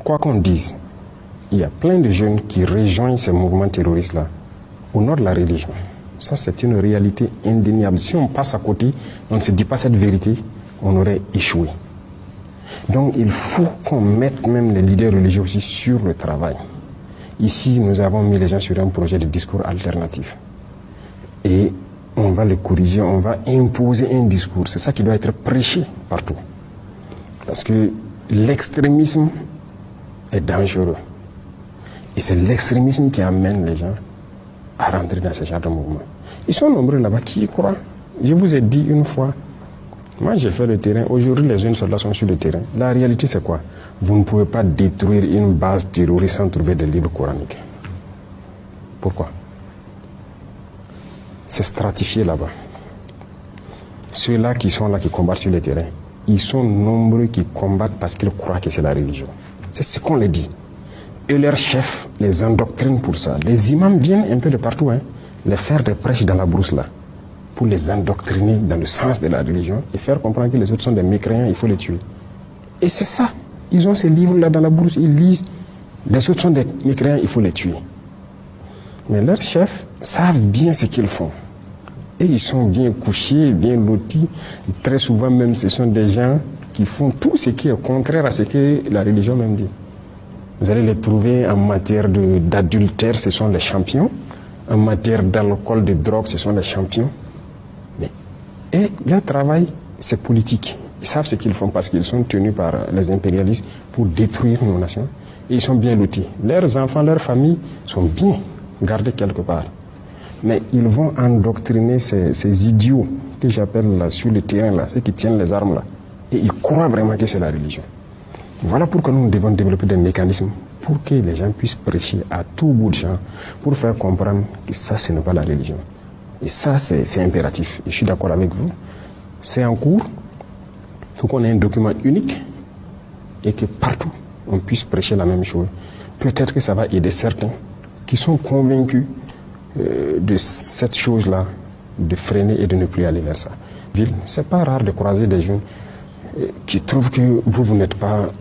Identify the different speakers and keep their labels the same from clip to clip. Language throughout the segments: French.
Speaker 1: quoi qu'on dise, il y a plein de jeunes qui rejoignent ces mouvements terroristes-là au nom de la religion. Ça, c'est une réalité indéniable. Si on passe à côté, on ne se dit pas cette vérité, on aurait échoué. Donc, il faut qu'on mette même les leaders religieux aussi sur le travail. Ici, nous avons mis les gens sur un projet de discours alternatif. Et on va le corriger, on va imposer un discours. C'est ça qui doit être prêché partout. Parce que l'extrémisme est dangereux. Et c'est l'extrémisme qui amène les gens à rentrer dans ce genre de mouvement. Ils sont nombreux là-bas qui y croient. Je vous ai dit une fois, moi j'ai fait le terrain, aujourd'hui les jeunes soldats sont sur le terrain. La réalité c'est quoi? Vous ne pouvez pas détruire une base terroriste sans trouver des livres coraniques. Pourquoi? C'est stratifié là-bas. Ceux-là qui sont là, qui combattent sur le terrain, ils sont nombreux qui combattent parce qu'ils croient que c'est la religion. C'est ce qu'on les dit. Et leurs chefs les endoctrinent pour ça. Les imams viennent un peu de partout, les faire des prêches dans la brousse là, pour les endoctriner dans le sens de la religion et faire comprendre que les autres sont des mécréants, il faut les tuer. Et c'est ça. Ils ont ces livres-là dans la brousse, ils lisent. Les autres sont des mécréants, il faut les tuer. Mais leurs chefs savent bien ce qu'ils font. Et ils sont bien couchés, bien lotis. Très souvent même, ce sont des gens qui font tout ce qui est contraire à ce que la religion même dit. Vous allez les trouver en matière d'adultère, ce sont les champions. En matière d'alcool, de drogue, ce sont les champions. Et leur travail, c'est politique. Ils savent ce qu'ils font parce qu'ils sont tenus par les impérialistes pour détruire nos nations. Et ils sont bien lotis. Leurs enfants, leurs familles sont bien gardés quelque part. Mais ils vont endoctriner ces idiots que j'appelle là, sur le terrain, là, ceux qui tiennent les armes là. Et ils croient vraiment que c'est la religion. Voilà pourquoi nous devons développer des mécanismes pour que les gens puissent prêcher à tout bout de champ, pour faire comprendre que ça, ce n'est pas la religion. Et ça, c'est impératif. Et je suis d'accord avec vous. C'est en cours. Il faut qu'on ait un document unique et que partout, on puisse prêcher la même chose. Peut-être que ça va aider certains qui sont convaincus de cette chose-là, de freiner et de ne plus aller vers ça. C'est pas rare de croiser des jeunes qui trouvent que vous n'êtes pas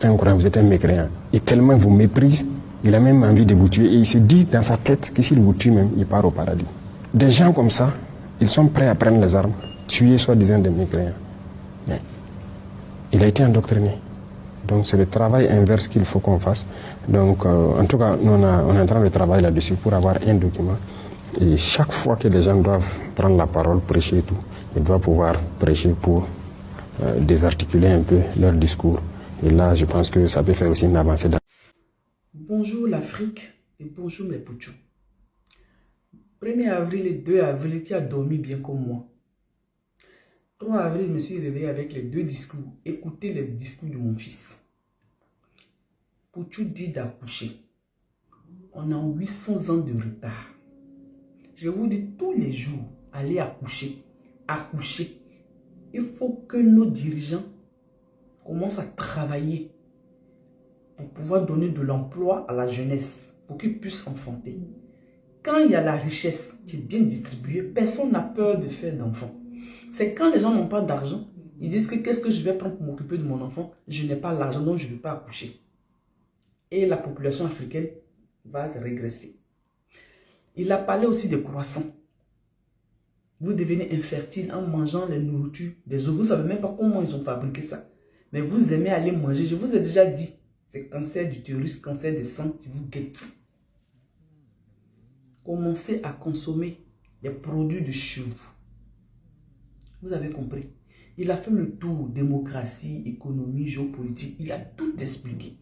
Speaker 1: un croyant, vous êtes un mécréant. Et tellement vous méprise, il a même envie de vous tuer. Et il se dit dans sa tête que s'il vous tue même, il part au paradis. Des gens comme ça, ils sont prêts à prendre les armes, tuer soi-disant des mécréants. Mais il a été endoctriné. Donc c'est le travail inverse qu'il faut qu'on fasse. Donc en tout cas, nous, on est en train de travailler là-dessus pour avoir un document. Et chaque fois que les gens doivent prendre la parole, prêcher et tout, ils doivent pouvoir prêcher pour désarticuler un peu leur discours. Et là, je pense que ça peut faire aussi une avancée.
Speaker 2: Bonjour l'Afrique et bonjour mes poutchous. 1er avril et 2 avril, qui a dormi bien comme moi. 3 avril, je me suis réveillé avec les deux discours. Écoutez les discours de mon fils. Poutchou dit d'accoucher. On a 800 ans de retard. Je vous dis tous les jours, allez accoucher. Accoucher. Il faut que nos dirigeants commencent à travailler pour pouvoir donner de l'emploi à la jeunesse, pour qu'ils puissent enfanter. Quand il y a la richesse qui est bien distribuée, personne n'a peur de faire d'enfants. C'est quand les gens n'ont pas d'argent, ils disent que qu'est-ce que je vais prendre pour m'occuper de mon enfant? Je n'ai pas l'argent, donc je ne vais pas accoucher. Et la population africaine va régresser. Il a parlé aussi des croissants. Vous devenez infertile en mangeant les nourritures des œufs. Vous ne savez même pas comment ils ont fabriqué ça. Mais vous aimez aller manger. Je vous ai déjà dit, c'est cancer d'utérus, cancer de sang qui vous guette. Commencez à consommer les produits de chez vous. Vous avez compris. Il a fait le tour, démocratie, économie, géopolitique. Il a tout expliqué.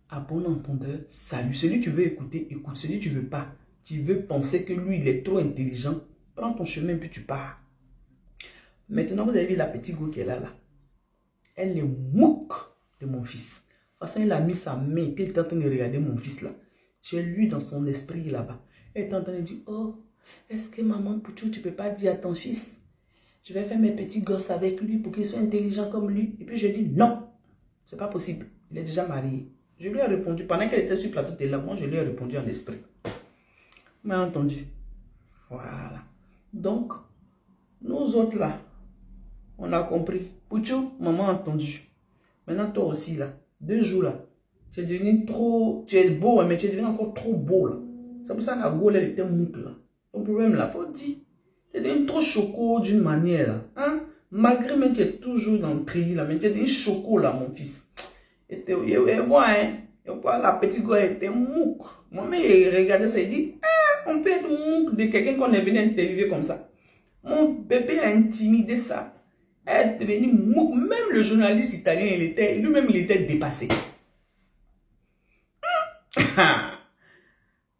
Speaker 2: À bon entendeur, salut. Celui que tu veux écouter, écoute. Celui que tu ne veux pas, tu veux penser que lui, il est trop intelligent, prends ton chemin puis tu pars. Maintenant, vous avez vu la petite go qui est là. Elle est moque de mon fils. De toute façon, il a mis sa main et puis il est en train de regarder mon fils là. J'ai lu dans son esprit là-bas. Elle est en train de dire, oh, est-ce que maman Poutchou, tu ne peux pas dire à ton fils, je vais faire mes petits gosses avec lui pour qu'il soit intelligent comme lui. Et puis je dis, non, c'est pas possible. Il est déjà marié. Je lui ai répondu, pendant qu'elle était sur le plateau de là, moi je lui ai répondu en esprit. Vous m'avez entendu? Voilà. Donc, nous autres là, on a compris. Poutchou, maman a entendu. Maintenant toi aussi là, 2 jours là, Tu es devenu trop... Tu es beau, mais tu es devenu encore trop beau, là. C'est pour ça que la Gaule, elle était mouque, là. Ton problème, là, faut dire. Tu es devenu trop choco d'une manière, là. Hein? Malgré que tu es toujours dans le tri, là, mais tu es devenu choco, là, mon fils. Et moi, hein, la petite Gaule était mouque. Moi-même, il regardait ça, il dit, ah, on peut être mouque de quelqu'un qu'on est venu interviewer comme ça. Mon bébé a intimidé ça. Elle est devenue mouque. Même le journaliste italien, lui-même, il était dépassé.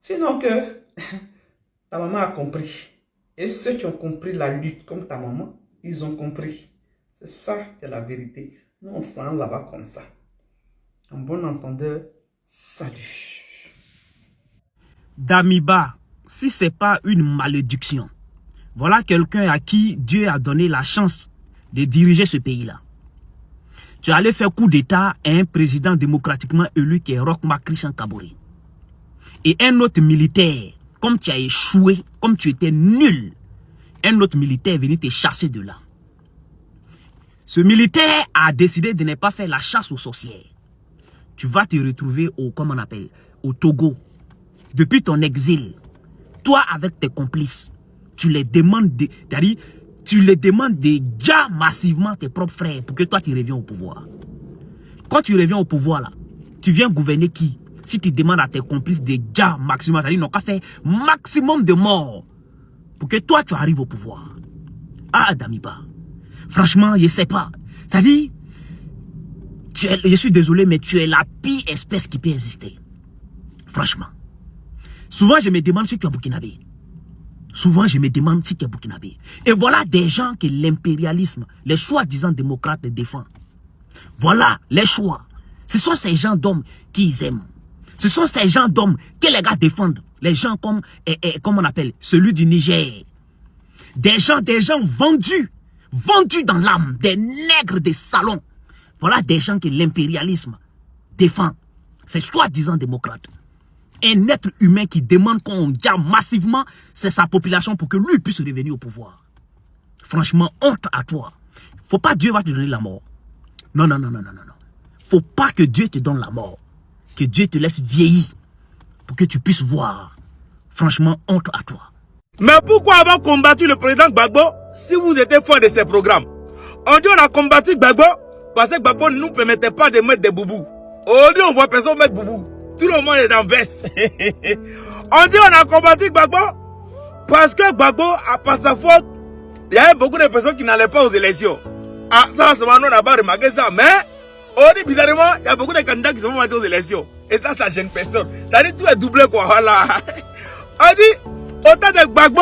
Speaker 2: Sinon que ta maman a compris. Et ceux qui ont compris la lutte comme ta maman, ils ont compris. C'est ça qui est la vérité. Nous, on s'en là-bas comme ça. En bon entendeur, salut.
Speaker 3: Damiba, si ce n'est pas une malédiction, voilà quelqu'un à qui Dieu a donné la chance de diriger ce pays-là. Tu allais faire coup d'État à un président démocratiquement élu qui est Roch-Marc Christian Kaboré. Et un autre militaire, comme tu as échoué, comme tu étais nul, un autre militaire est venu te chasser de là. Ce militaire a décidé de ne pas faire la chasse aux sorcières. Tu vas te retrouver au Togo. Depuis ton exil, toi avec tes complices, tu les demandes déjà massivement tes propres frères pour que toi tu reviens au pouvoir. Quand tu reviens au pouvoir là, tu viens gouverner qui? Si tu demandes à tes complices déjà maximum, c'est-à-dire n'ont qu'à faire maximum de morts pour que toi tu arrives au pouvoir. Ah Damiba, franchement, je sais pas. C'est-à-dire, je suis désolé, mais tu es la pire espèce qui peut exister. Franchement. Souvent, je me demande si tu es burkinabé. Souvent, je me demande si tu es burkinabé. Et voilà des gens que l'impérialisme, les soi-disant démocrates les défendent. Voilà les choix. Ce sont ces gens d'hommes qu'ils aiment. Ce sont ces gens d'hommes que les gars défendent. Les gens comme on appelle, celui du Niger. Des gens vendus dans l'âme, des nègres des salons. Voilà des gens que l'impérialisme défend. C'est soi-disant démocrate. Un être humain qui demande qu'on gagne massivement, c'est sa population pour que lui puisse revenir au pouvoir. Franchement, honte à toi. Faut pas Dieu va te donner la mort. Non. Faut pas que Dieu te donne la mort. Que Dieu te laisse vieillir pour que tu puisses voir. Franchement, honte à toi.
Speaker 4: Mais pourquoi avoir combattu le président Gbagbo si vous étiez fort de ses programmes? On dit on a combattu Gbagbo parce que Gbagbo ne nous permettait pas de mettre des boubous. Aujourd'hui on voit personne mettre boubou. Tout le monde est dans veste. On dit on a combattu Gbagbo parce que Gbagbo, par sa faute, il y avait beaucoup de personnes qui n'allaient pas aux élections. Ah, ça, on n'a pas remarqué ça. Mais, on dit bizarrement, il y a beaucoup de candidats qui sont venus aux élections. Et ça gêne personne. Ça dit tout est doublé quoi. Voilà. On dit, au temps de Gbagbo,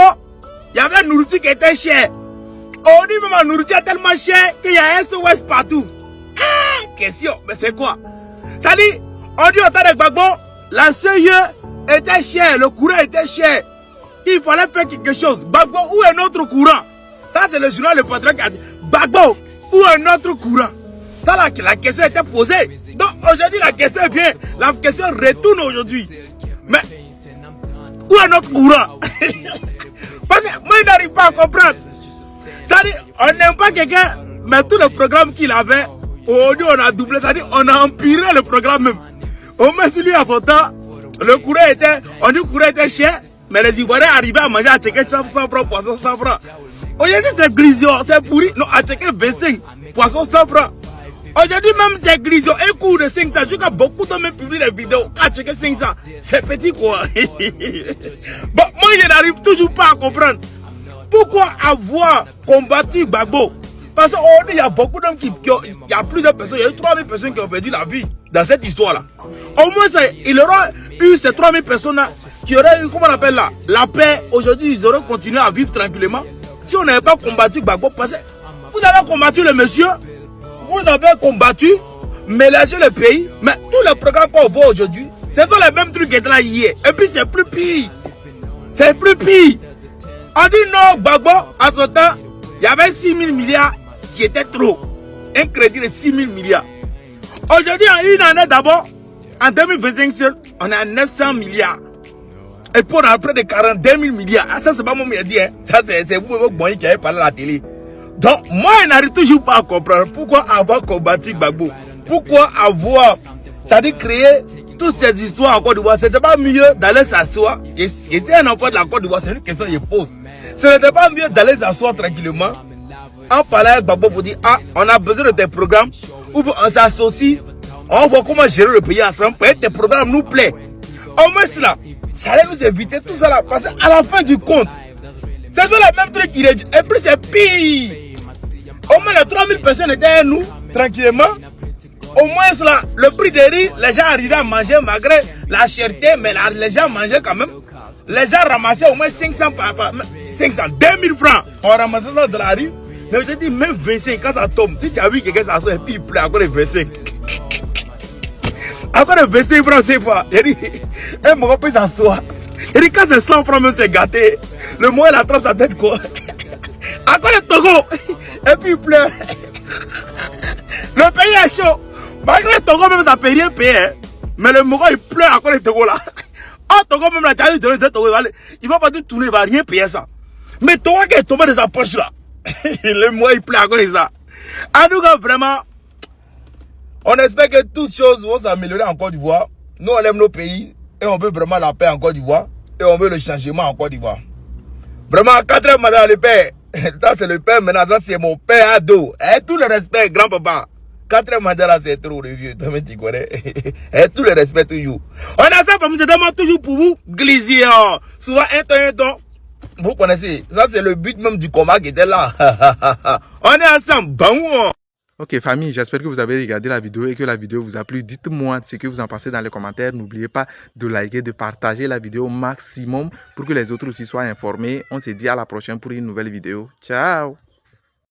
Speaker 4: il y avait une nourriture qui était chère. On dit même la nourriture est tellement chère qu'il y a un SOS partout. Ah, question, mais c'est quoi? Ça dit, on dit au temps de Gbagbo, la CIE était chère, le courant était cher. Il fallait faire quelque chose. Gbagbo, où est notre courant? Ça, c'est le journal Le Patron qui a dit, Gbagbo, où est notre courant? Ça, la question était posée. Donc, aujourd'hui, la question vient. La question retourne aujourd'hui. Mais, où est notre courant? Parce que moi, je n'arrive pas à comprendre. Ça dit, on n'aime pas quelqu'un, mais tout le programme qu'il avait, aujourd'hui, on a doublé. Ça dit, on a empiré le programme même. Au moins, si lui, à son temps, le courant était, on dit que le courant était cher, mais les Ivoiriens arrivaient à manger à checker 100 francs, poisson 100 francs. Aujourd'hui, c'est grisio, c'est pourri. Non, à checker 25, poisson 100 francs. Aujourd'hui, même c'est grisio, un cours de 500. Je vois beaucoup d'hommes même publient des vidéos. À checker 500, c'est petit quoi. Bon, moi, je n'arrive toujours pas à comprendre. Pourquoi avoir combattu Gbagbo? Parce qu'aujourd'hui, il y a beaucoup d'hommes il y a plusieurs personnes, il y a eu 3000 personnes qui ont perdu la vie dans cette histoire-là. Au moins, il aura eu ces 3000 personnes-là qui auraient eu, comment on appelle là, la paix. Aujourd'hui, ils auraient continué à vivre tranquillement. Si on n'avait pas combattu Gbagbo, parce que vous avez combattu le monsieur, vous avez combattu, mélangé le pays, mais tous les programmes qu'on voit aujourd'hui, ce sont les mêmes trucs qui étaient là hier. Et puis c'est plus pire. C'est plus pire. On dit non, Gbagbo, à son temps, il y avait 6 000 milliards qui étaient trop. Un crédit de 6 000 milliards. Aujourd'hui, en une année d'abord, en 2025 seul, on est à 900 milliards. Et puis on a près de 42 000 milliards. Ah, ça, c'est pas moi qui ai dit. Hein. Ça, c'est vous qui avez parlé à la télé. Donc, moi, je n'arrive toujours pas à comprendre pourquoi avoir combattu Gbagbo. Pourquoi avoir Ça dit créer toutes ces histoires en Côte d'Ivoire. C'était pas mieux d'aller s'asseoir. Et c'est un enfant de la Côte d'Ivoire, c'est une question que je pose. Ce n'était pas mieux d'aller s'asseoir tranquillement en parlant avec Gbagbo pour dire, ah, on a besoin de tes programmes, ou on s'associe, on voit comment gérer le pays ensemble, et tes programmes nous plaisent. Au moins cela, ça allait nous éviter tout ça là, parce qu'à la fin du compte, c'est le même truc qui est, et puis c'est pire. Au moins les 3000 personnes étaient à nous, tranquillement. Au moins cela, le prix des riz, les gens arrivaient à manger malgré la cherté, mais les gens mangeaient quand même. Les gens ramassaient au moins 500 2000 francs. On ramassait ça de la rue. Mais je te dis, même 25, quand ça tombe, si tu as vu quelqu'un s'asseoir et puis il pleut encore les 25. Encore les 25 francs, c'est fois. Il dit, un moment peut s'asseoir. Il dit, quand c'est 100 francs, même c'est gâté. Le mois, il attrape sa tête, quoi. Encore le Togo. Et puis il pleut. Le pays est chaud. Malgré le Togo, même ça ne peut rien payer. Hein. Mais le Mogo, il pleut encore le Togo là. Oh, Togo, même la Thaïlande, le Togo, il va pas tout tourner, il va rien payer ça. Mais Togo qui est tombé de sa poche là. Le mois, il pleut encore ça. En tout cas, vraiment, on espère que toutes choses vont s'améliorer en Côte d'Ivoire. Nous, on aime nos pays et on veut vraiment la paix en Côte d'Ivoire. Et on veut le changement en Côte d'Ivoire. Vraiment, 4e madame le père. Ça, c'est le père, maintenant, ça, c'est mon père ado. Et tout le respect, grand-papa. 4e mandat là, c'est trop le vieux. Toi-même, tu connais. Et tout le respect toujours. On a ça, c'est vraiment toujours pour vous glisser. Souvent, un temps. Vous connaissez. Ça, c'est le but même du combat qui était là. On est ensemble. Bon.
Speaker 5: Ok famille, j'espère que vous avez regardé la vidéo et que la vidéo vous a plu. Dites-moi ce que vous en pensez dans les commentaires. N'oubliez pas de liker, de partager la vidéo au maximum pour que les autres aussi soient informés. On se dit à la prochaine pour une nouvelle vidéo. Ciao.